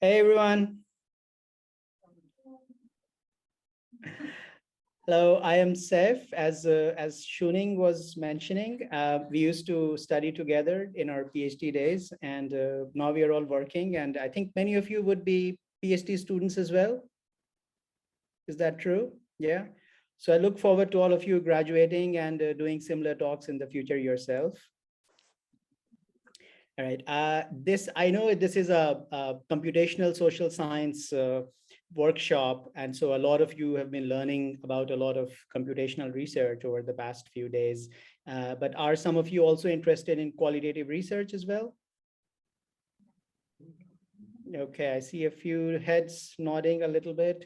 Hey everyone. Hello, I am Saif. As Shuning was mentioning, we used to study together in our PhD days, and now we are all working. And I think many of you would be PhD students as well. Is that true? Yeah. So I look forward to all of you graduating and doing similar talks in the future yourself. All right. I know this is a computational social science workshop, and so a lot of you have been learning about a lot of computational research over the past few days. But are some of you also interested in qualitative research as well? Okay, I see a few heads nodding a little bit.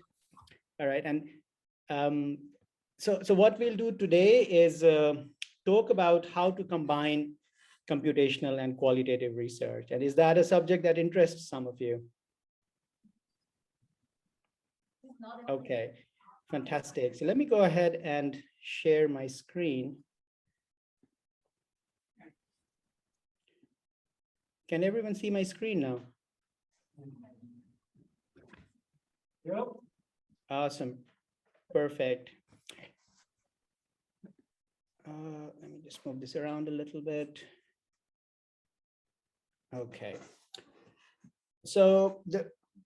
All right, and so what we'll do today is talk about how to combine computational and qualitative research. And is that a subject that interests some of you? Okay, fantastic. So let me go ahead and share my screen. Can everyone see my screen now? Yep. Awesome. Perfect. Let me just move this around a little bit. Okay. So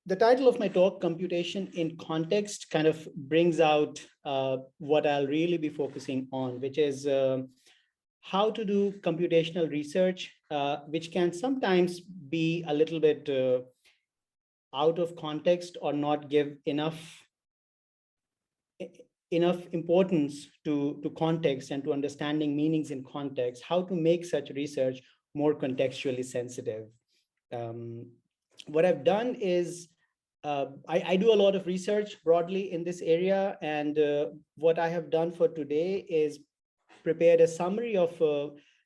the title of my talk, Computation in Context, kind of brings out what I'll really be focusing on, which is how to do computational research, which can sometimes be a little bit out of context or not give enough importance to context and to understanding meanings in context, how to make such research more contextually sensitive. What I've done is I do a lot of research broadly in this area, and what I have done for today is prepared a summary of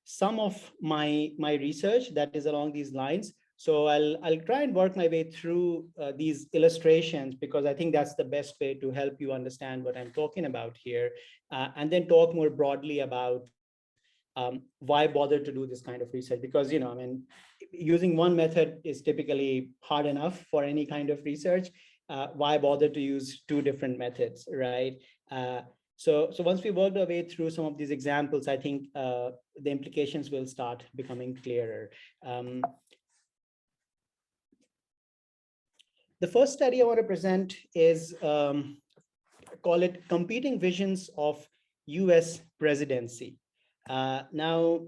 some of my research that is along these lines. So I'll try and work my way through these illustrations, because I think that's the best way to help you understand what I'm talking about here, and then talk more broadly about why bother to do this kind of research? Because, I mean, using one method is typically hard enough for any kind of research. Why bother to use two different methods, right? So once we worked our way through some of these examples, I think the implications will start becoming clearer. The first study I want to present is, call it Competing Visions of US Presidency. Now,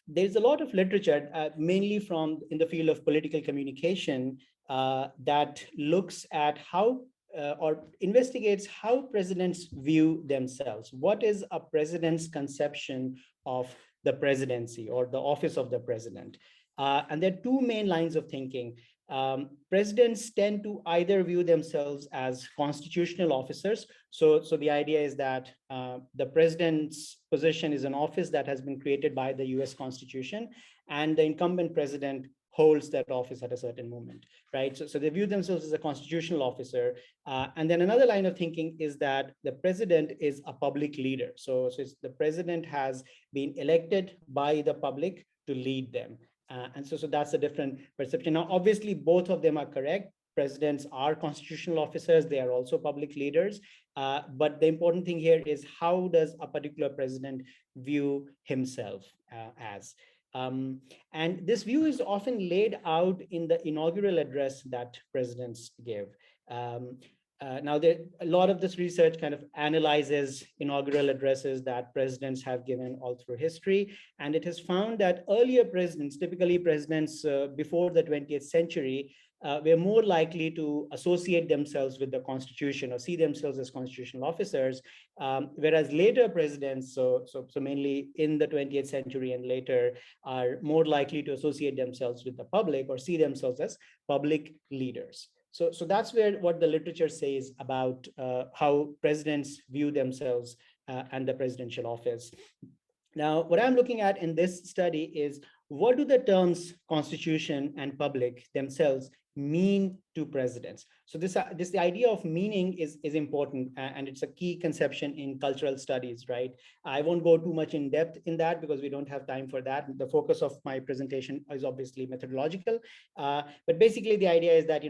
there's a lot of literature, mainly from in the field of political communication, that looks at how or investigates how presidents view themselves. What is a president's conception of the presidency or the office of the president? And there are two main lines of thinking. Presidents tend to either view themselves as constitutional officers. So the idea is that the president's position is an office that has been created by the US Constitution, and the incumbent president holds that office at a certain moment, right? So they view themselves as a constitutional officer. And then another line of thinking is that the president is a public leader. So the president has been elected by the public to lead them. And so that's a different perception. Now, obviously, both of them are correct. Presidents are constitutional officers. They are also public leaders. But the important thing here is, how does a particular president view himself as? And this view is often laid out in the inaugural address that presidents give. Now, a lot of this research kind of analyzes inaugural addresses that presidents have given all through history. And it has found that earlier presidents, typically presidents before the 20th century, were more likely to associate themselves with the Constitution or see themselves as constitutional officers, whereas later presidents, so mainly in the 20th century and later, are more likely to associate themselves with the public or see themselves as public leaders. So that's what the literature says about how presidents view themselves and the presidential office. Now, what I'm looking at in this study is, what do the terms constitution and public themselves mean to presidents. So this the idea of meaning is important, and it's a key conception in cultural studies, right? I won't go too much in depth in that because we don't have time for that. The focus of my presentation is obviously methodological, but basically the idea is that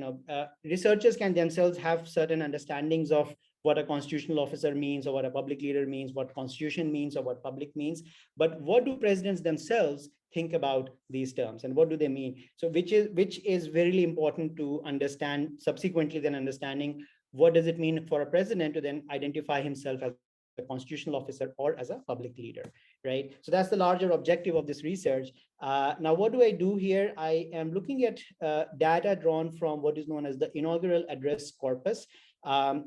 researchers can themselves have certain understandings of what a constitutional officer means, or what a public leader means, what constitution means, or what public means. But what do presidents themselves think about these terms, and what do they mean? So which is really important to understand subsequently, then understanding what does it mean for a president to then identify himself as a constitutional officer or as a public leader, right? So that's the larger objective of this research. Now, what do I do here? I am looking at data drawn from what is known as the inaugural address corpus,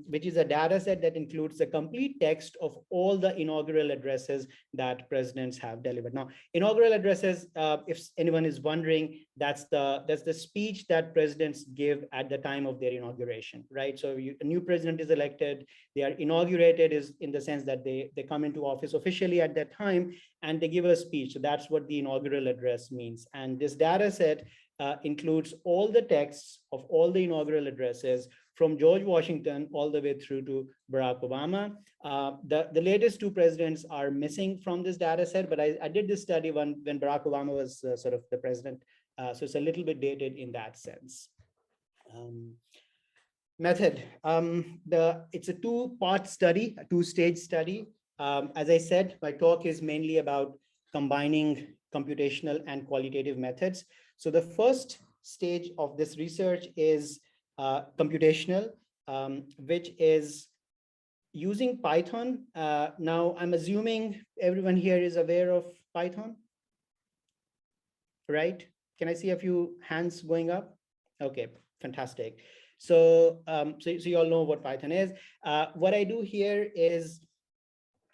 which is a data set that includes the complete text of all the inaugural addresses that presidents have delivered. Now, inaugural addresses, if anyone is wondering, that's the speech that presidents give at the time of their inauguration, right? So a new president is elected, they are inaugurated, is in the sense that they come into office officially at that time, and they give a speech. So that's what the inaugural address means. And this data set includes all the texts of all the inaugural addresses from George Washington all the way through to Barack Obama. The latest two presidents are missing from this data set, but I did this study when Barack Obama was sort of the president. So it's a little bit dated in that sense. Method. It's a two-part study, a two-stage study. As I said, my talk is mainly about combining computational and qualitative methods. So the first stage of this research is computational, which is using Python. Now, I'm assuming everyone here is aware of Python, right? Can I see a few hands going up? Okay, fantastic. So, so you all know what Python is. What I do here is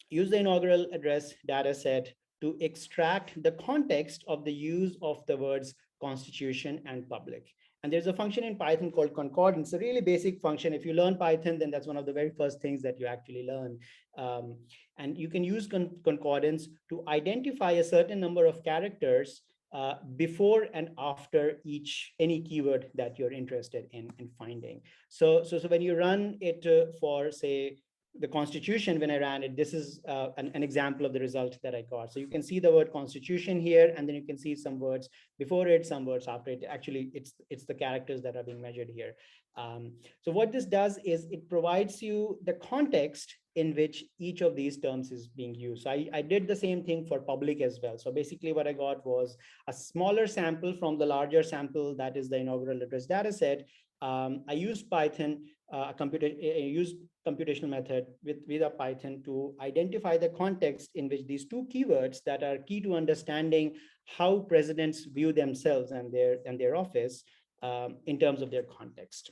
use the inaugural address data set to extract the context of the use of the words constitution and public. And there's a function in Python called concordance, a really basic function. If you learn Python, then that's one of the very first things that you actually learn. And you can use concordance to identify a certain number of characters before and after any keyword that you're interested in finding. So when you run it for, say, the Constitution, when I ran it, this is an example of the result that I got. So you can see the word Constitution here, and then you can see some words before it, some words after it. Actually, it's the characters that are being measured here. So what this does is it provides you the context in which each of these terms is being used. So I did the same thing for public as well. So basically what I got was a smaller sample from the larger sample, that is the inaugural address data set. I used Python, used computational method with a Python to identify the context in which these two keywords that are key to understanding how presidents view themselves and their office in terms of their context.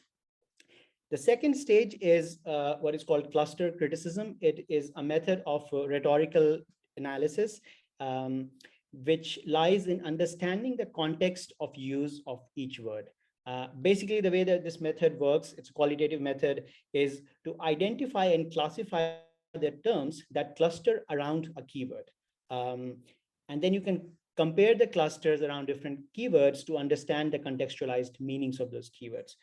The second stage is what is called cluster criticism. It is a method of rhetorical analysis, which lies in understanding the context of use of each word. Basically, the way that this method works, it's a qualitative method, is to identify and classify the terms that cluster around a keyword. And then you can compare the clusters around different keywords to understand the contextualized meanings of those keywords.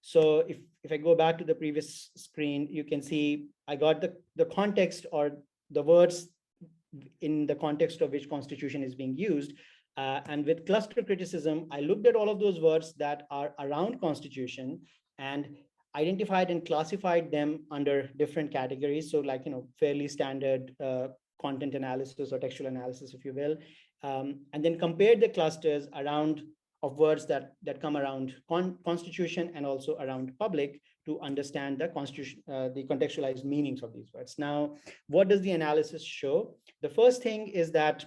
So if I go back to the previous screen, you can see I got the context, or the words in the context of which constitution is being used. And with cluster criticism, I looked at all of those words that are around constitution and identified and classified them under different categories. So like, fairly standard content analysis or textual analysis, if you will, and then compared the clusters around of words that come around constitution and also around public to understand the constitution, the contextualized meanings of these words. Now, what does the analysis show? The first thing is that,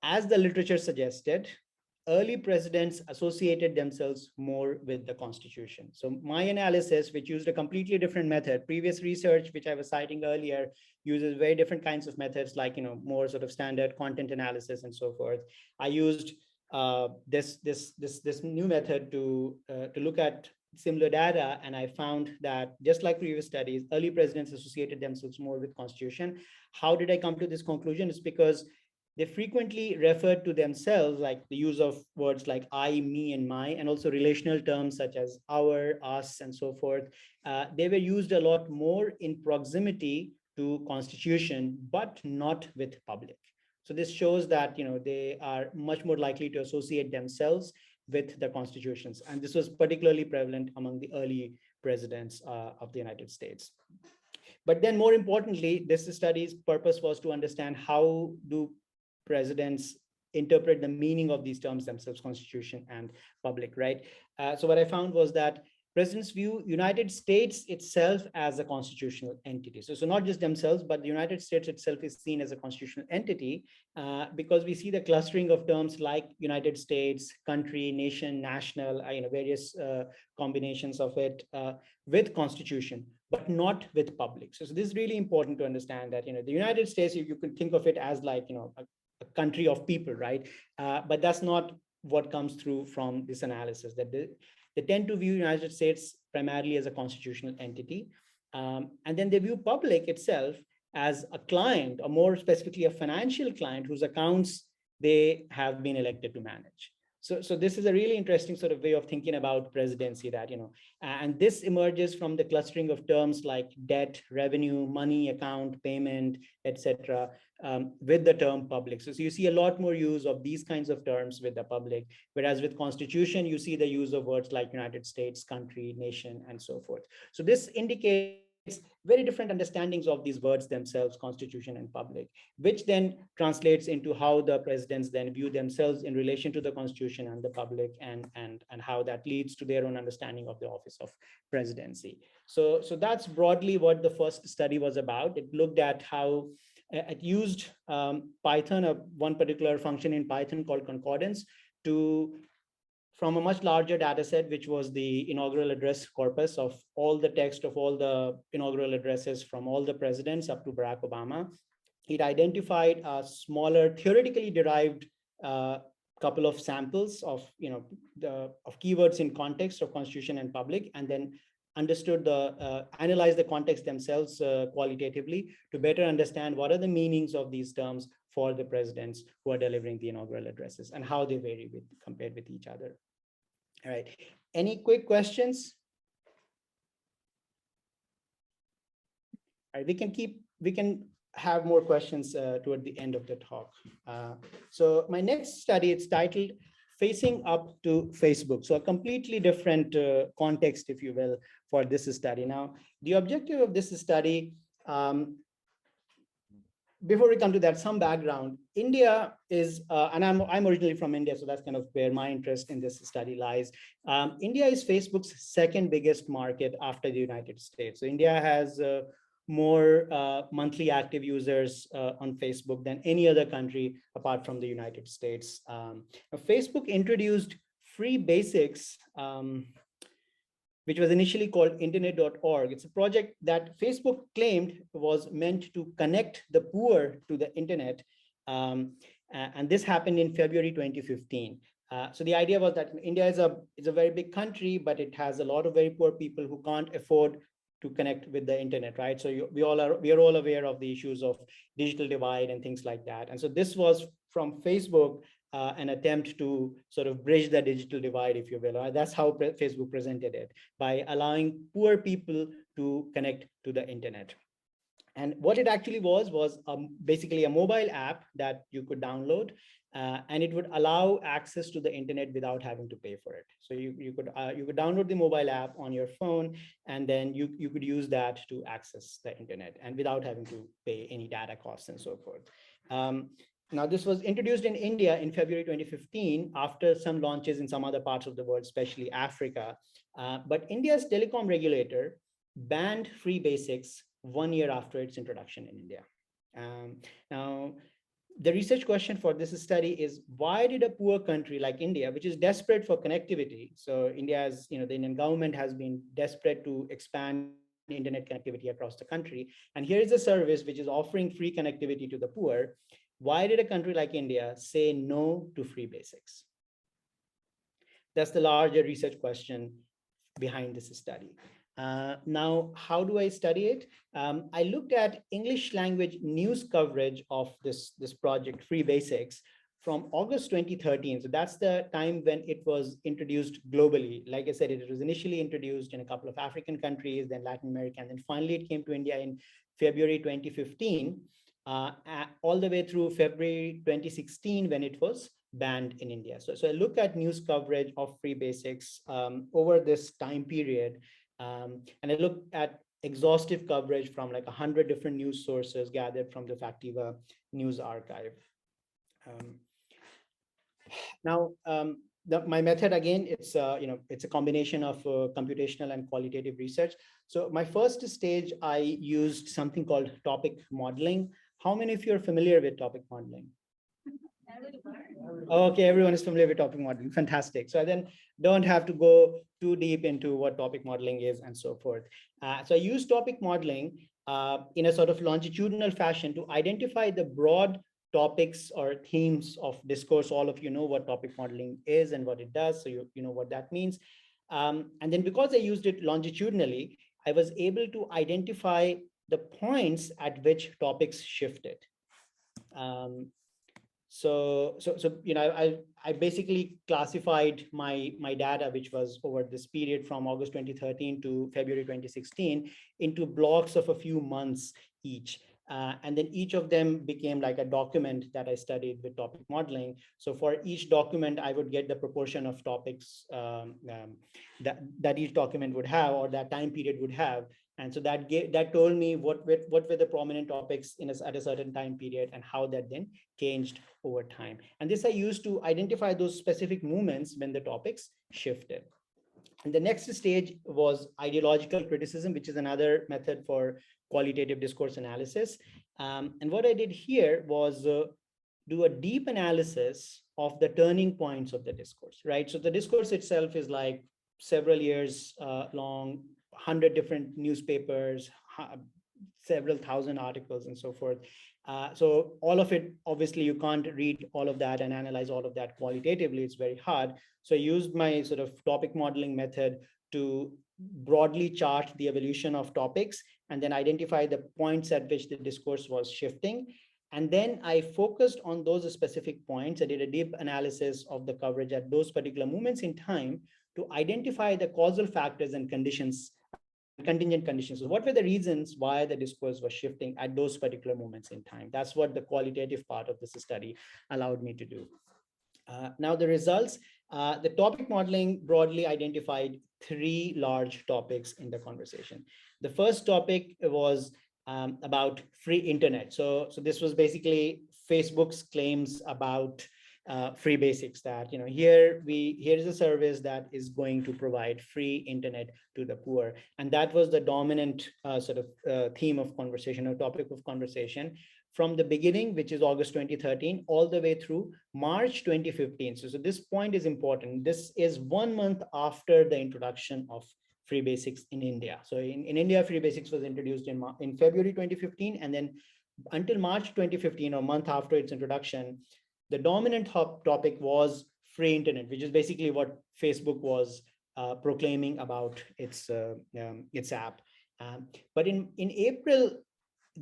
as the literature suggested, early presidents associated themselves more with the Constitution. So my analysis, which used a completely different method, previous research, which I was citing earlier, uses very different kinds of methods, like more sort of standard content analysis and so forth. I used this new method to look at similar data, and I found that, just like previous studies, early presidents associated themselves more with Constitution. How did I come to this conclusion? It's because they frequently referred to themselves, like the use of words like I, me, and my, and also relational terms such as our, us, and so forth. They were used a lot more in proximity to constitution, but not with public. So this shows that they are much more likely to associate themselves with the constitutions, and this was particularly prevalent among the early presidents of the United States. But then more importantly, this study's purpose was to understand how do presidents interpret the meaning of these terms themselves, constitution and public, right? So what I found was that presidents view United States itself as a constitutional entity. So not just themselves, but the United States itself is seen as a constitutional entity because we see the clustering of terms like United States, country, nation, national, various combinations of it with constitution, but not with public. So this is really important to understand that, the United States, you can think of it as like, a country of people, right? But that's not what comes through from this analysis, that they tend to view United States primarily as a constitutional entity. And then they view public itself as a client, or more specifically a financial client whose accounts they have been elected to manage. So this is a really interesting sort of way of thinking about presidency, that, and this emerges from the clustering of terms like debt, revenue, money, account, payment, etc., with the term public. So you see a lot more use of these kinds of terms with the public, whereas with constitution, you see the use of words like United States, country, nation, and so forth. So this indicates very different understandings of these words themselves, constitution and public, which then translates into how the presidents then view themselves in relation to the constitution and the public, and how that leads to their own understanding of the office of presidency. So that's broadly what the first study was about. It looked at how it used Python, one particular function in Python called concordance, from a much larger data set, which was the inaugural address corpus of all the text of all the inaugural addresses from all the presidents up to Barack Obama. It identified a smaller, theoretically derived couple of samples of, of keywords in context of constitution and public, and then analyzed the context themselves qualitatively to better understand what are the meanings of these terms for the presidents who are delivering the inaugural addresses and how they vary compared with each other. All right. Any quick questions? All right, we can have more questions toward the end of the talk. So my next study, it's titled Facing Up to Facebook. So a completely different context, if you will, for this study. Now, the objective of this study, before we come to that, some background. India is, and I'm originally from India, so that's kind of where my interest in this study lies. India is Facebook's second biggest market after the United States. So India has more monthly active users on Facebook than any other country apart from the United States. Facebook introduced free basics, which was initially called internet.org. It's a project that Facebook claimed was meant to connect the poor to the internet. And this happened in February 2015. So the idea was that India is a very big country, but it has a lot of very poor people who can't afford to connect with the internet, right? So we are all aware of the issues of digital divide and things like that. And so this was from Facebook, an attempt to sort of bridge the digital divide, if you will. That's how Facebook presented it, by allowing poor people to connect to the internet. And what it actually was basically a mobile app that you could download, and it would allow access to the internet without having to pay for it. So you could download the mobile app on your phone, and then you could use that to access the internet, and without having to pay any data costs and so forth. Now, this was introduced in India in February 2015 after some launches in some other parts of the world, especially Africa. But India's telecom regulator banned free basics 1 year after its introduction in India. Now, the research question for this study is, why did a poor country like India, which is desperate for connectivity, so India's, the Indian government has been desperate to expand internet connectivity across the country, and here is a service which is offering free connectivity to the poor. Why did a country like India say no to free basics? That's the larger research question behind this study. Now, how do I study it? I looked at English language news coverage of this project, Free Basics, from August 2013. So that's the time when it was introduced globally. Like I said, it was initially introduced in a couple of African countries, then Latin America, and then finally it came to India in February 2015, all the way through February 2016 when it was banned in India. So I look at news coverage of Free Basics over this time period. And I looked at exhaustive coverage from like 100 different news sources gathered from the Factiva news archive. Now, my method again, it's it's a combination of computational and qualitative research. So my first stage, I used something called topic modeling. How many of you are familiar with topic modeling? Okay, everyone is familiar with topic modeling. Fantastic. So I then don't have to go too deep into what topic modeling is and so forth. So I use topic modeling in a sort of longitudinal fashion to identify the broad topics or themes of discourse. All of you know what topic modeling is and what it does, so you know what that means. And then because I used it longitudinally, I was able to identify the points at which topics shifted. So I basically classified my data, which was over this period from August 2013 to February 2016, into blocks of a few months each. And then each of them became like a document that I studied with topic modeling. So for each document, I would get the proportion of topics that each document would have, or that time period would have. And so that told me what were the prominent topics at a certain time period and how that then changed over time. And this I used to identify those specific movements when the topics shifted. And the next stage was ideological criticism, which is another method for qualitative discourse analysis. And what I did here was do a deep analysis of the turning points of the discourse, right? So the discourse itself is like several years long, 100 different newspapers, several thousand articles and so forth. So all of it, obviously you can't read all of that and analyze all of that qualitatively, it's very hard. So I used my sort of topic modeling method to broadly chart the evolution of topics and then identify the points at which the discourse was shifting. And then I focused on those specific points. I did a deep analysis of the coverage at those particular moments in time to identify the causal factors and conditions, contingent conditions. So what were the reasons why the discourse was shifting at those particular moments in time? That's what the qualitative part of this study allowed me to do. Now the results, the topic modeling broadly identified 3 large topics in the conversation. The first topic was about free internet. So this was basically Facebook's claims about free basics, that here is a service that is going to provide free internet to the poor, and that was the dominant theme of conversation or topic of conversation from the beginning, which is August 2013, all the way through March 2015. So this point is important. This is 1 month after the introduction of free basics in India. So in India, free basics was introduced in February 2015, and then until March 2015, or a month after its introduction, the dominant topic was free internet, which is basically what Facebook was proclaiming about its app. But in April,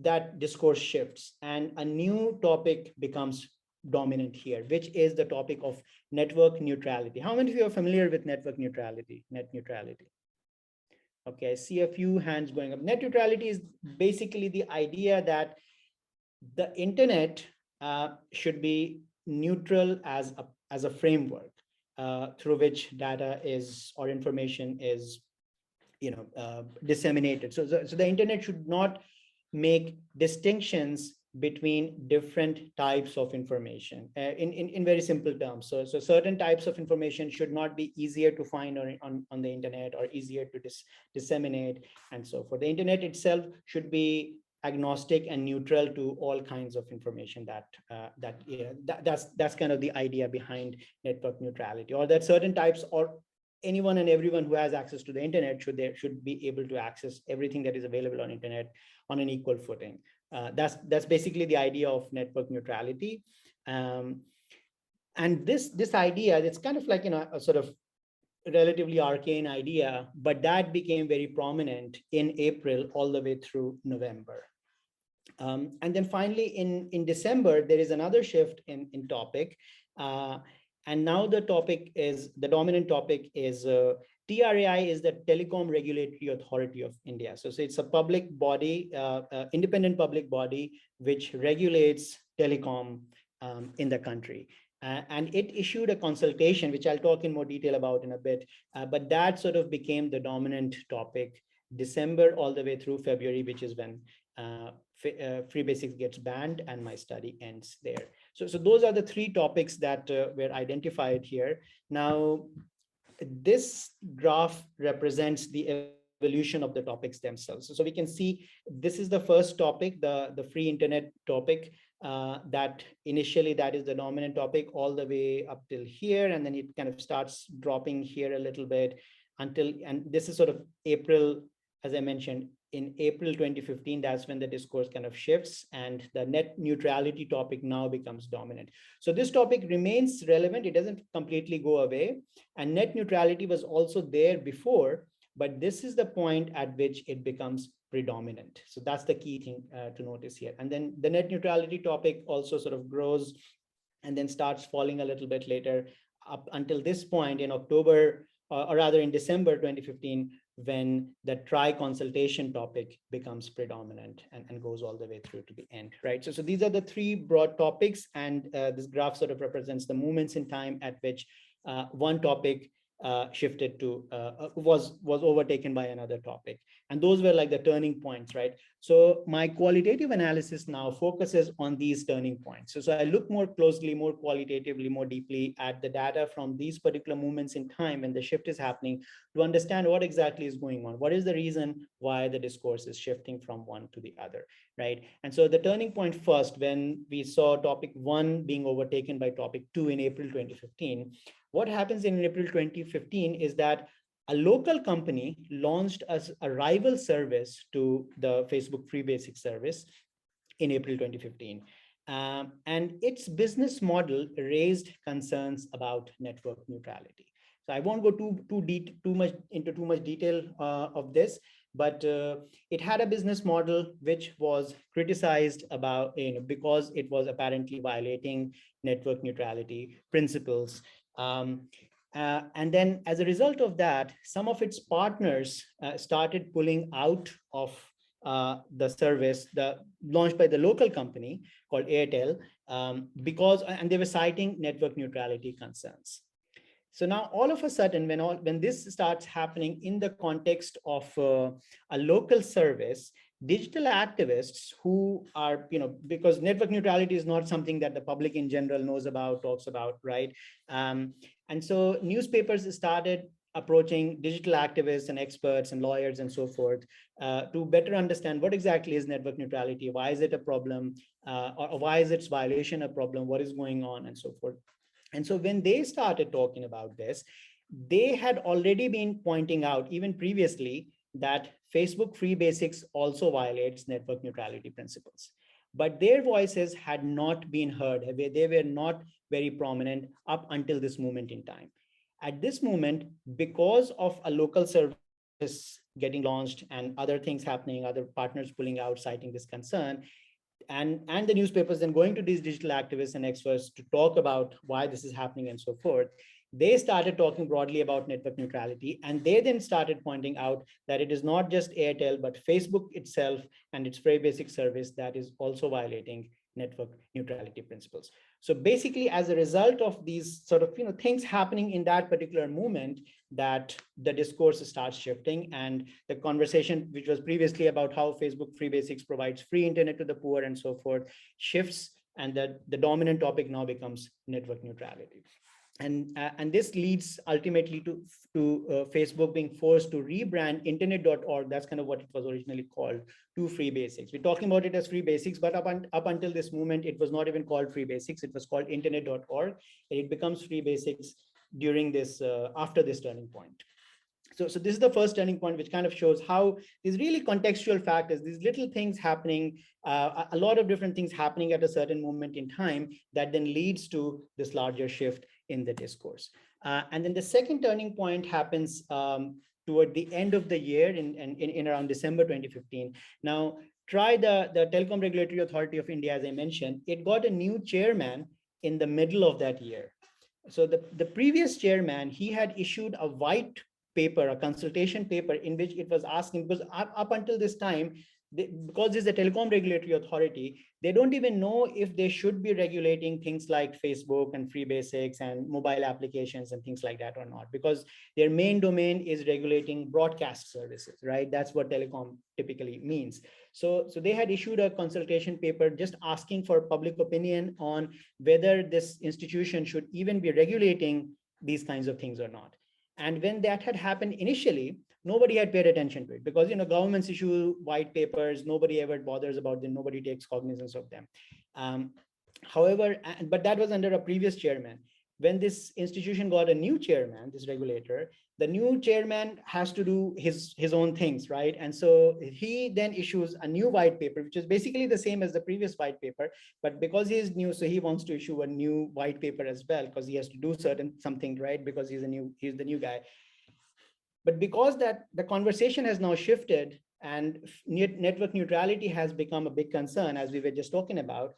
that discourse shifts and a new topic becomes dominant here, which is the topic of network neutrality. How many of you are familiar with network neutrality, net neutrality? Okay, I see a few hands going up. Net neutrality is basically the idea that the internet should be neutral as a framework through which data is or information is disseminated. So the internet should not make distinctions between different types of information in very simple terms. So certain types of information should not be easier to find on the internet or easier to disseminate and so forth. The internet itself should be agnostic and neutral to all kinds of information. That's kind of the idea behind network neutrality, or that certain types or anyone and everyone who has access to the internet should be able to access everything that is available on internet on an equal footing. That's basically the idea of network neutrality. And this idea, it's kind of like a sort of relatively arcane idea, but that became very prominent in April all the way through November. And then finally, in December, there is another shift in topic. And now the dominant topic is TRAI is the Telecom Regulatory Authority of India. So it's a public body, independent public body, which regulates telecom in the country. And it issued a consultation, which I'll talk in more detail about in a bit, but that sort of became the dominant topic, December all the way through February, which is when Free Basics gets banned and my study ends there. So those are the three topics that were identified here. Now, this graph represents the evolution of the topics themselves. So we can see this is the first topic, the free internet topic, that initially that is the dominant topic all the way up till here, and then it kind of starts dropping here a little bit until, and this is sort of April, as I mentioned, in April 2015, that's when the discourse kind of shifts and the net neutrality topic now becomes dominant. So this topic remains relevant. It doesn't completely go away. And net neutrality was also there before, but this is the point at which it becomes predominant. So that's the key thing to notice here. And then the net neutrality topic also sort of grows and then starts falling a little bit later up until this point in October, or rather in December 2015, when the tri-consultation topic becomes predominant and goes all the way through to the end, right? So these are the three broad topics, and this graph sort of represents the moments in time at which one topic shifted to, was overtaken by another topic. And those were like the turning points, right? So my qualitative analysis now focuses on these turning points. So I look more closely, more qualitatively, more deeply at the data from these particular moments in time when the shift is happening to understand what exactly is going on. What is the reason why the discourse is shifting from one to the other, right? And so the turning point first, when we saw topic 1 being overtaken by topic 2 in April 2015, what happens in April 2015 is that a local company launched a rival service to the Facebook Free Basics service in April 2015. And its business model raised concerns about network neutrality. So I won't go too much detail of this, but it had a business model which was criticized about, because it was apparently violating network neutrality principles. And then as a result of that, some of its partners started pulling out of the service launched by the local company called Airtel, and they were citing network neutrality concerns. So now all of a sudden, when this starts happening in the context of a local service, digital activists who are, because network neutrality is not something that the public in general knows about, talks about, right? And so newspapers started approaching digital activists and experts and lawyers and so forth to better understand what exactly is network neutrality, why is it a problem, or why is its violation a problem, what is going on, and so forth. And so when they started talking about this, they had already been pointing out, even previously, that Facebook Free Basics also violates network neutrality principles. But their voices had not been heard. They were not very prominent up until this moment in time. At this moment, because of a local service getting launched and other things happening, other partners pulling out, citing this concern, and the newspapers then going to these digital activists and experts to talk about why this is happening and so forth, they started talking broadly about network neutrality. And they then started pointing out that it is not just Airtel, but Facebook itself and its Free Basic service that is also violating network neutrality principles. So basically, as a result of these sort of things happening in that particular moment, that the discourse starts shifting, and the conversation, which was previously about how Facebook Free Basics provides free internet to the poor and so forth, shifts, and that the dominant topic now becomes network neutrality. And this leads ultimately to Facebook being forced to rebrand internet.org. That's kind of what it was originally called, to Free Basics. We're talking about it as Free Basics, but up until this moment, it was not even called Free Basics. It was called internet.org, and it becomes Free Basics during this, after this turning point. So this is the first turning point, which kind of shows how these really contextual factors, these little things happening, a lot of different things happening at a certain moment in time, that then leads to this larger shift in the discourse. And then the second turning point happens toward the end of the year in around December 2015. Now, the Telecom Regulatory Authority of India, as I mentioned, it got a new chairman in the middle of that year. So the previous chairman, he had issued a white paper, a consultation paper, in which it was asking, because up until this time, because it's a telecom regulatory authority, they don't even know if they should be regulating things like Facebook and free basics and mobile applications and things like that or not, because their main domain is regulating broadcast services, right? That's what telecom typically means. So they had issued a consultation paper just asking for public opinion on whether this institution should even be regulating these kinds of things or not. And when that had happened initially, nobody had paid attention to it, because governments issue white papers, nobody ever bothers about them, nobody takes cognizance of them. However, but that was under a previous chairman. When this institution got a new chairman, this regulator, the new chairman has to do his own things, right? And so he then issues a new white paper, which is basically the same as the previous white paper, but because he is new, so he wants to issue a new white paper as well, because he has to do something, right? Because he's the new guy. But because that the conversation has now shifted and network neutrality has become a big concern, as we were just talking about,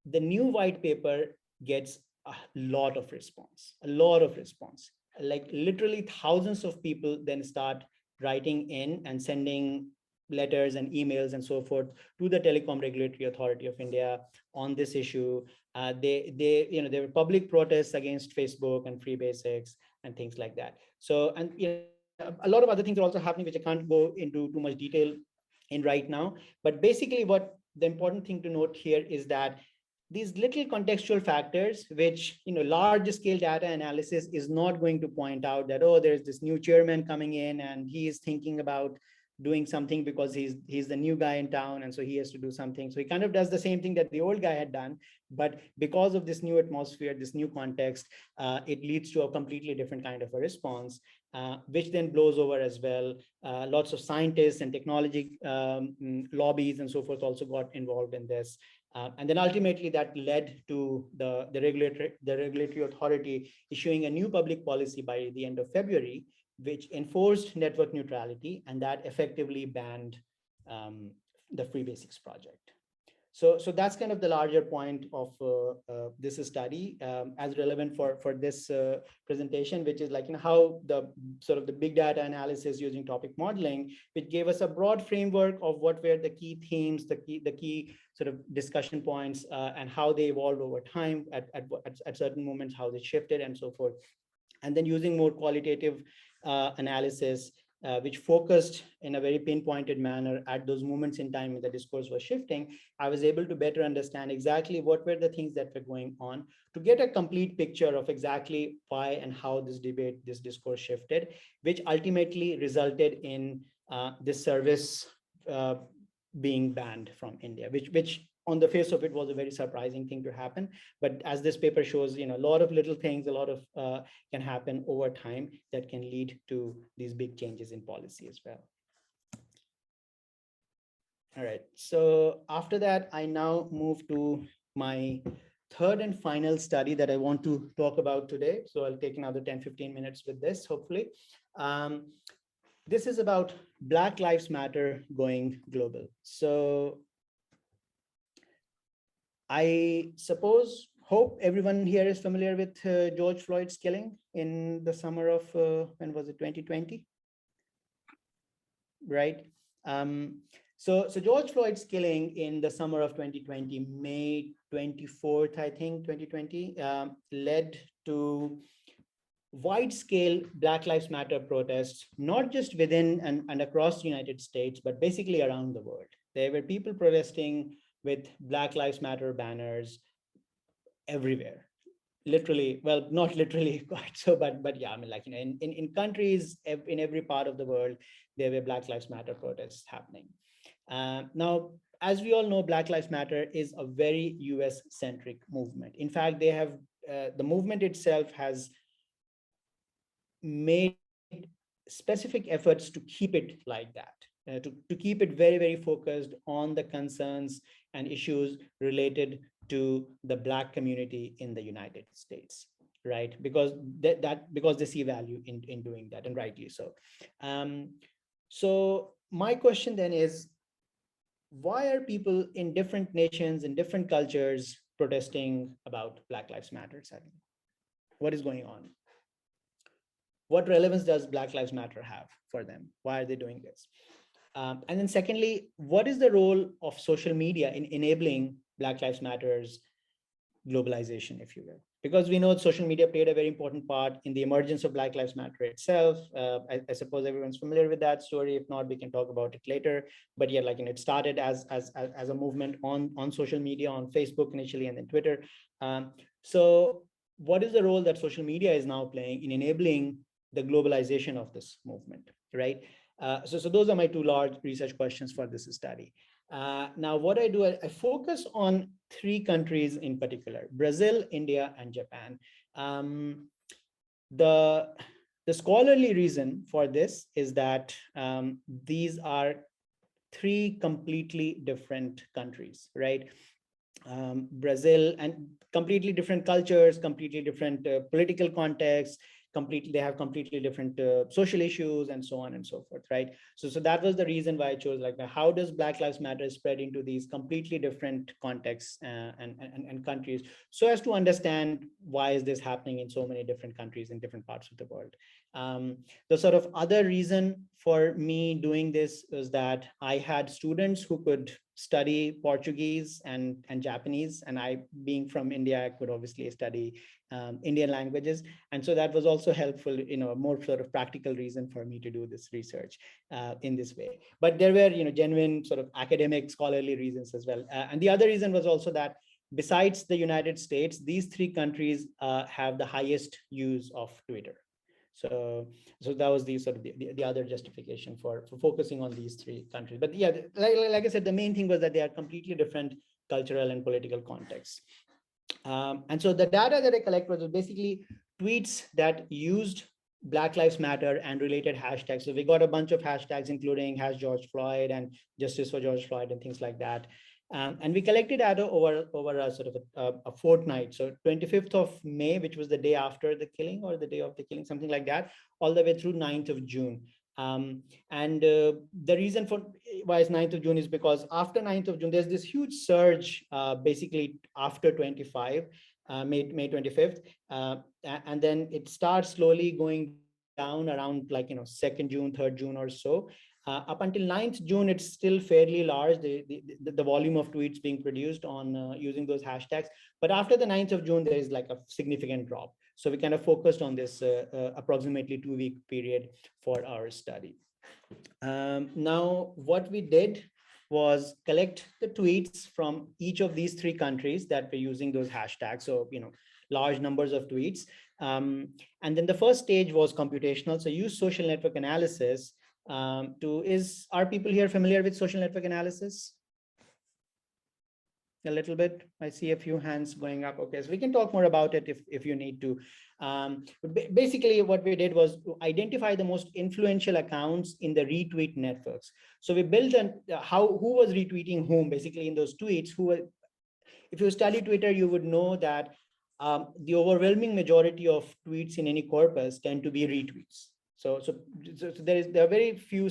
the new white paper gets a lot of response. Like literally thousands of people then start writing in and sending letters and emails and so forth to the Telecom Regulatory Authority of India on this issue. There were public protests against Facebook and free basics and things like that. So, and a lot of other things are also happening, which I can't go into too much detail in right now. But basically, what the important thing to note here is that these little contextual factors, which large scale data analysis is not going to point out that, oh, there's this new chairman coming in and he is thinking about doing something because he's the new guy in town, and so he has to do something. So he kind of does the same thing that the old guy had done, but because of this new atmosphere, this new context, it leads to a completely different kind of a response, which then blows over as well. Lots of scientists and technology lobbies and so forth also got involved in this. And then ultimately that led to the regulatory authority issuing a new public policy by the end of February, which enforced network neutrality, and that effectively banned the Free Basics project. So that's kind of the larger point of this study as relevant for this presentation, which is like how the sort of the big data analysis using topic modeling, which gave us a broad framework of what were the key themes, the key sort of discussion points, and how they evolved over time at certain moments, how they shifted and so forth. And then using more qualitative analysis, which focused in a very pinpointed manner at those moments in time when the discourse was shifting, I was able to better understand exactly what were the things that were going on, to get a complete picture of exactly why and how this discourse shifted, which ultimately resulted in this service being banned from India, which on the face of it was a very surprising thing to happen. But as this paper shows, a lot of little things, a lot of can happen over time that can lead to these big changes in policy as well. All right, so after that, I now move to my third and final study that I want to talk about today. So I'll take another 10-15 minutes with this, hopefully. This is about Black Lives Matter going global. So I hope everyone here is familiar with George Floyd's killing in the summer of, when was it, 2020? Right. So George Floyd's killing in the summer of 2020, May 24th, I think, 2020, led to wide-scale Black Lives Matter protests, not just within and across the United States, but basically around the world. There were people protesting with Black Lives Matter banners everywhere. Literally, well, not literally quite so, but yeah, I mean, like, in countries, in every part of the world, there were Black Lives Matter protests happening. Now, as we all know, Black Lives Matter is a very US-centric movement. In fact, they have, the movement itself has made specific efforts to keep it like that, to keep it very, very focused on the concerns and issues related to the Black community in the United States. right? Because because they see value in doing that, and rightly so. Um, so my question then is, why are people in different nations, in different cultures, protesting about Black Lives Matter suddenly? What is going on? What relevance does Black Lives Matter have for them? Why are they doing this? And then secondly, what is the role of social media in enabling Black Lives Matter's globalization, if you will? Because we know social media played a very important part in the emergence of Black Lives Matter itself. I suppose everyone's familiar with that story. If not, we can talk about it later. But yeah, like, it started as a movement on social media, on Facebook initially, and then Twitter. So what is the role that social media is now playing in enabling the globalization of this movement, right? So those are my two large research questions for this study. Now, what I do, I focus on three countries in particular: Brazil, India, and Japan. Um, the scholarly reason for this is that these are three completely different countries, right? Brazil, and completely different cultures, completely different political contexts, completely, they have completely different social issues, and so on and so forth, right? So that was the reason why I chose, like, how does Black Lives Matter spread into these completely different contexts and countries, so as to understand why is this happening in so many different countries in different parts of the world. The sort of other reason for me doing this is that I had students who could study Portuguese and Japanese, and I, being from India, I could obviously study Indian languages, and so that was also helpful, a more sort of practical reason for me to do this research in this way. But there were, genuine sort of academic scholarly reasons as well, and the other reason was also that besides the United States, these three countries have the highest use of Twitter. So that was the sort of the other justification for focusing on these three countries. But yeah, like I said, the main thing was that they are completely different cultural and political contexts. And so the data that I collect was basically tweets that used Black Lives Matter and related hashtags. So we got a bunch of hashtags, including #George Floyd and Justice for George Floyd and things like that. And we collected data over a sort of a fortnight. So 25th of May, which was the day after the killing, or the day of the killing, something like that, all the way through 9th of June. And the reason for why it's 9th of June is because after 9th of June, there's this huge surge, basically after 25, May 25th. And then it starts slowly going down around, like, 2nd June, 3rd June or so. Up until 9th June, it's still fairly large, the volume of tweets being produced on using those hashtags. But after the 9th of June, there is like a significant drop. So we kind of focused on this approximately 2-week period for our study. Now, what we did was collect the tweets from each of these three countries that were using those hashtags. So, large numbers of tweets. And then the first stage was computational. So use social network analysis are people here familiar with social network analysis? A little bit. I see a few hands going up. Okay, so we can talk more about it if you need to. Basically, what we did was to identify the most influential accounts in the retweet networks. So we built who was retweeting whom, basically, in those tweets. If you study Twitter, you would know that the overwhelming majority of tweets in any corpus tend to be retweets. So there are very few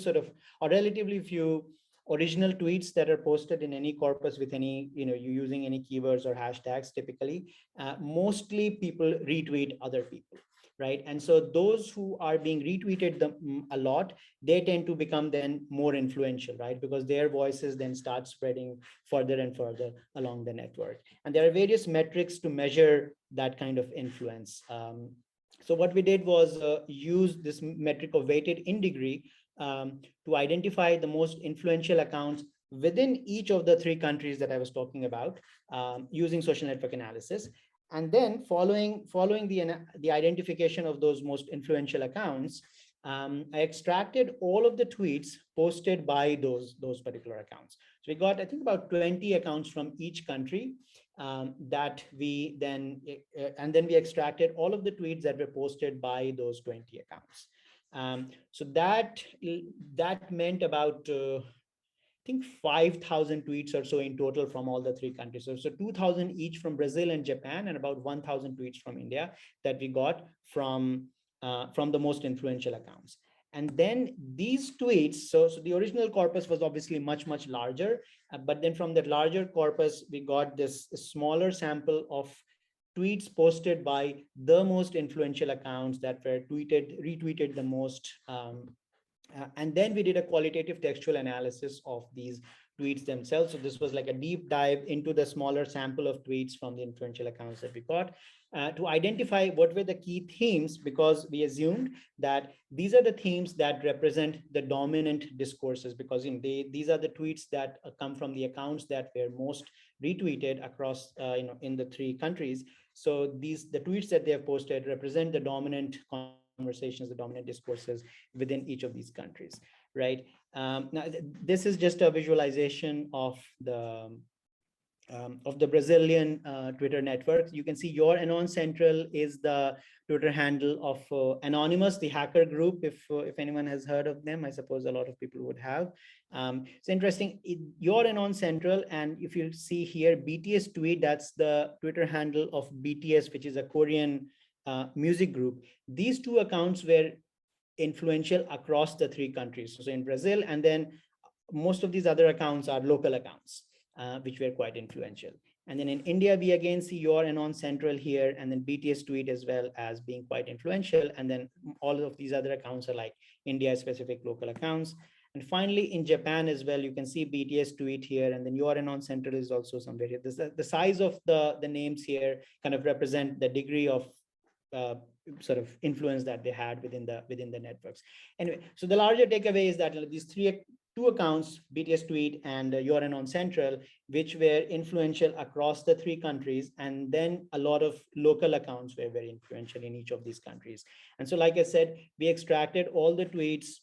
or relatively few original tweets that are posted in any corpus with any, you using any keywords or hashtags. Typically, mostly people retweet other people, right? And so those who are being retweeted a lot, they tend to become then more influential, right? Because their voices then start spreading further and further along the network. And there are various metrics to measure that kind of influence. So what we did was use this metric of weighted in degree to identify the most influential accounts within each of the three countries that I was talking about, using social network analysis. And then following the identification of those most influential accounts, I extracted all of the tweets posted by those particular accounts. So we got, I think, about 20 accounts from each country, that we then, and then we extracted all of the tweets that were posted by those 20 accounts. So that meant about, I think 5,000 tweets or so in total from all the three countries. So 2,000 each from Brazil and Japan, and about 1,000 tweets from India that we got from the most influential accounts. And then these tweets, so the original corpus was obviously much larger, but then from that larger corpus, we got this smaller sample of tweets posted by the most influential accounts that were retweeted the most. And then we did a qualitative textual analysis of these tweets themselves. So this was like a deep dive into the smaller sample of tweets from the influential accounts that we got to identify what were the key themes, because we assumed that these are the themes that represent the dominant discourses, because these are the tweets that come from the accounts that were most retweeted across in the three countries. So the tweets that they have posted represent the dominant conversations, the dominant discourses within each of these countries, right? Now, this is just a visualization of the Brazilian Twitter network. You can see Your Anon Central is the Twitter handle of Anonymous, the hacker group. If anyone has heard of them, I suppose a lot of people would have. It's interesting, Your Anon Central, and if you see here, BTS Tweet, that's the Twitter handle of BTS, which is a Korean music group. These two accounts were influential across the three countries. So in Brazil, and then most of these other accounts are local accounts, which were quite influential. And then in India, we again see Your Anon Central here, and then BTS Tweet as well as being quite influential. And then all of these other accounts are like India-specific local accounts. And finally, in Japan as well, you can see BTS Tweet here, and then Your Anon Central is also somewhere here. The size of the names here kind of represent the degree of sort of influence that they had within the networks. Anyway, so the larger takeaway is that these two accounts, BTS Tweet and Your Anon Central, which were influential across the three countries, and then a lot of local accounts were very influential in each of these countries. And so, like I said, we extracted all the tweets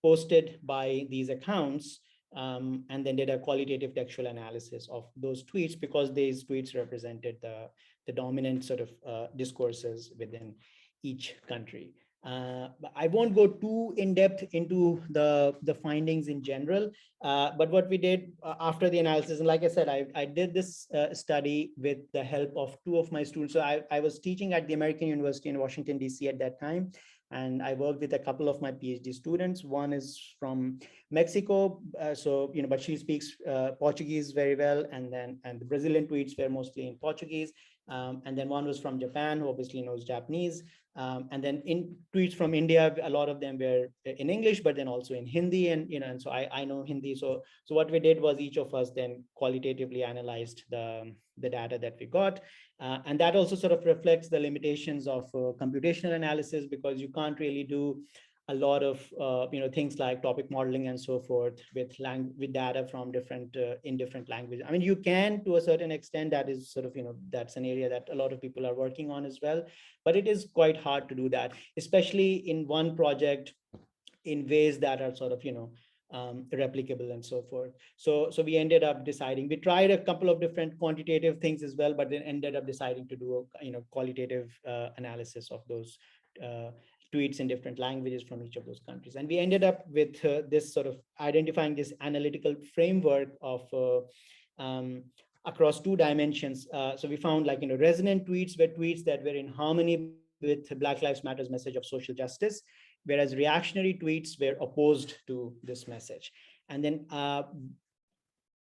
posted by these accounts, and then did a qualitative textual analysis of those tweets, because these tweets represented the dominant sort of discourses within each country. But I won't go too in depth into the findings in general, but what we did after the analysis, and like I said, I did this study with the help of two of my students. So I was teaching at the American University in Washington, DC at that time. And I worked with a couple of my PhD students. One is from Mexico, but she speaks Portuguese very well. And the Brazilian tweets were mostly in Portuguese. And then one was from Japan, who obviously knows Japanese. And then in tweets from India, a lot of them were in English, but then also in Hindi, and so I know Hindi. So what we did was each of us then qualitatively analyzed the data that we got. And that also sort of reflects the limitations of computational analysis, because you can't really do a lot of things like topic modeling and so forth with data from different languages. I mean, you can to a certain extent. That is sort of that's an area that a lot of people are working on as well, but it is quite hard to do that, especially in one project in ways that are sort of replicable and so forth. So we ended up deciding, we tried a couple of different quantitative things as well, but then ended up deciding to do a qualitative analysis of those tweets in different languages from each of those countries. And we ended up with this sort of identifying this analytical framework of across two dimensions. So we found resonant tweets were tweets that were in harmony with Black Lives Matter's message of social justice, whereas reactionary tweets were opposed to this message. And then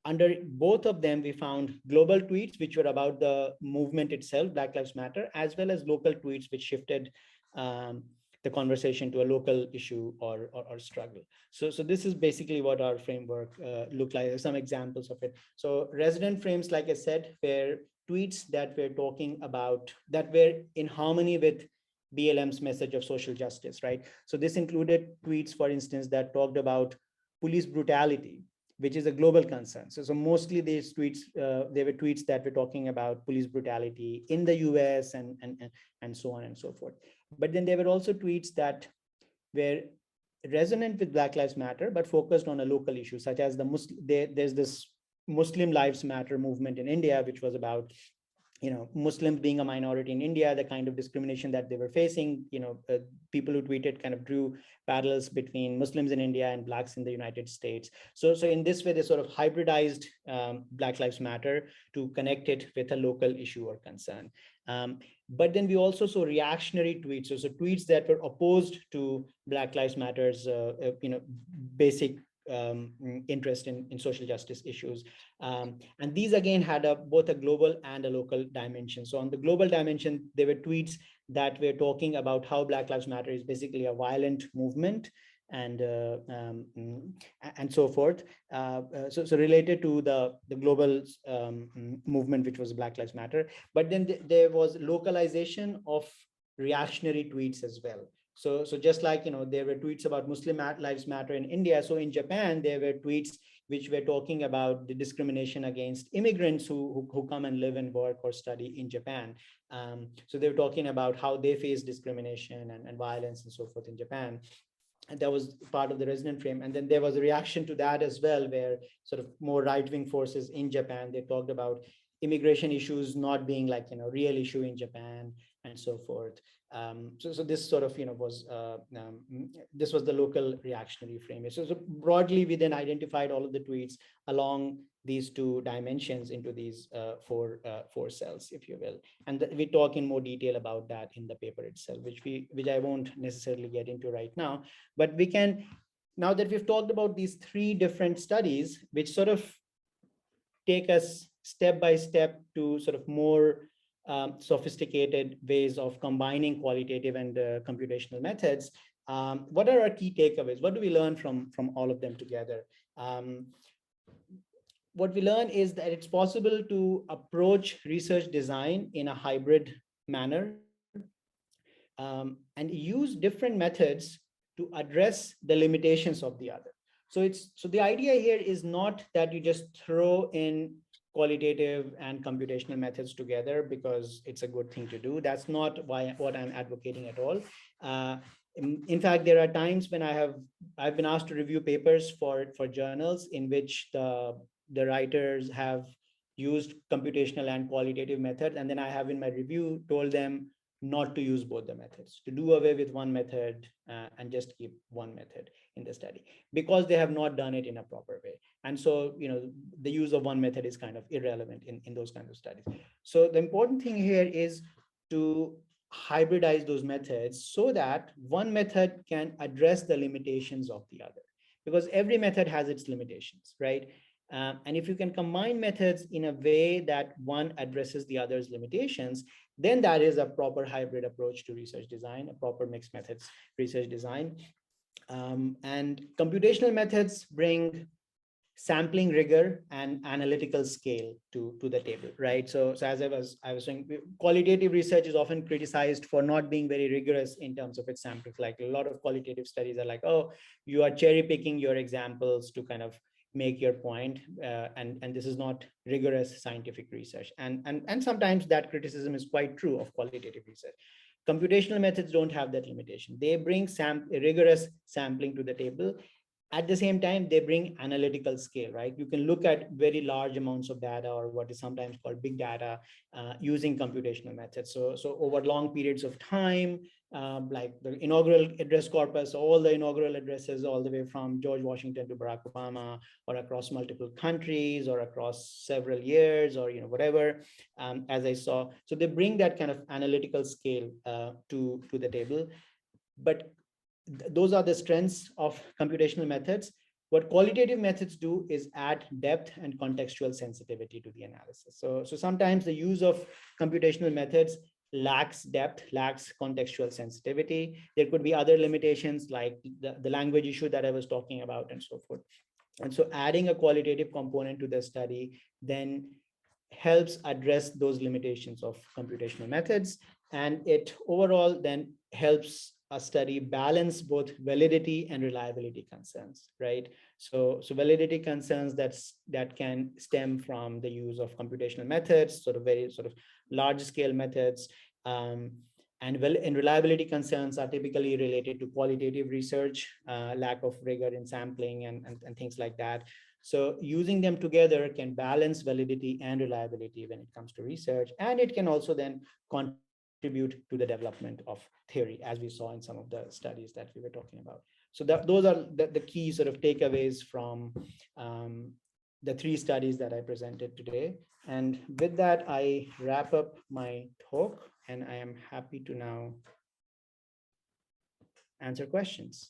under both of them, we found global tweets, which were about the movement itself, Black Lives Matter, as well as local tweets, which shifted the conversation to a local issue or struggle. So this is basically what our framework looked like. Some examples of it. So resident frames, like I said, were tweets that were talking about, that were in harmony with BLM's message of social justice, right? So this included tweets, for instance, that talked about police brutality, which is a global concern. So mostly these tweets, they were tweets that were talking about police brutality in the US and so on and so forth. But then there were also tweets that were resonant with Black Lives Matter, but focused on a local issue, such as there's this Muslim Lives Matter movement in India, which was about Muslims being a minority in India, the kind of discrimination that they were facing, people who tweeted kind of drew parallels between Muslims in India and Blacks in the United States. So in this way, they sort of hybridized Black Lives Matter to connect it with a local issue or concern. But then we also saw reactionary tweets, so tweets that were opposed to Black Lives Matter's, basic interest in social justice issues. And these again had both a global and a local dimension. So on the global dimension, there were tweets that were talking about how Black Lives Matter is basically a violent movement and so forth. So related to the global movement, which was Black Lives Matter. But then there was localization of reactionary tweets as well. So just like, there were tweets about Muslim Lives Matter in India. So in Japan, there were tweets which were talking about the discrimination against immigrants who come and live and work or study in Japan. So they were talking about how they face discrimination and violence and so forth in Japan. And that was part of the resonant frame. And then there was a reaction to that as well, where sort of more right-wing forces in Japan, they talked about immigration issues not being like, real issue in Japan and so forth. So this sort of, was, this was the local reactionary frame. So broadly, we then identified all of the tweets along these two dimensions into these four cells, if you will. And we talk in more detail about that in the paper itself, which I won't necessarily get into right now. But we can, now that we've talked about these three different studies, which sort of take us step by step to sort of more sophisticated ways of combining qualitative and computational methods. What are our key takeaways? What do we learn from all of them together? What we learn is that it's possible to approach research design in a hybrid manner and use different methods to address the limitations of the other. So the idea here is not that you just throw in qualitative and computational methods together because it's a good thing to do. That's not what I'm advocating at all. In fact, there are times when I've been asked to review papers for journals in which the writers have used computational and qualitative methods, and then I have in my review told them not to use both the methods, to do away with one method and just keep one method in the study, because they have not done it in a proper way. And so, the use of one method is kind of irrelevant in those kinds of studies. So the important thing here is to hybridize those methods so that one method can address the limitations of the other, because every method has its limitations, right? And if you can combine methods in a way that one addresses the other's limitations, then that is a proper hybrid approach to research design, a proper mixed methods research design. And computational methods bring sampling rigor and analytical scale to the table, right? So as I was saying, qualitative research is often criticized for not being very rigorous in terms of its samples. Like a lot of qualitative studies are like, oh, you are cherry picking your examples to kind of make your point, and this is not rigorous scientific research. And sometimes that criticism is quite true of qualitative research. Computational methods don't have that limitation. They bring rigorous sampling to the table. At the same time, they bring analytical scale, right? You can look at very large amounts of data, or what is sometimes called big data, using computational methods. So over long periods of time, like the inaugural address corpus, all the inaugural addresses, all the way from George Washington to Barack Obama, or across multiple countries, or across several years, or whatever, as I saw. So they bring that kind of analytical scale to the table. But those are the strengths of computational methods. What qualitative methods do is add depth and contextual sensitivity to the analysis. So sometimes the use of computational methods lacks depth, lacks contextual sensitivity. There could be other limitations like the language issue that I was talking about and so forth. And so adding a qualitative component to the study then helps address those limitations of computational methods. And it overall then helps a study balance both validity and reliability concerns, right? So validity concerns that can stem from the use of computational methods, very large scale methods, and reliability concerns are typically related to qualitative research, lack of rigor in sampling and things like that. So using them together can balance validity and reliability when it comes to research, and it can also then contribute to the development of theory, as we saw in some of the studies that we were talking about. So those are the key sort of takeaways from the three studies that I presented today. And with that, I wrap up my talk, and I am happy to now answer questions.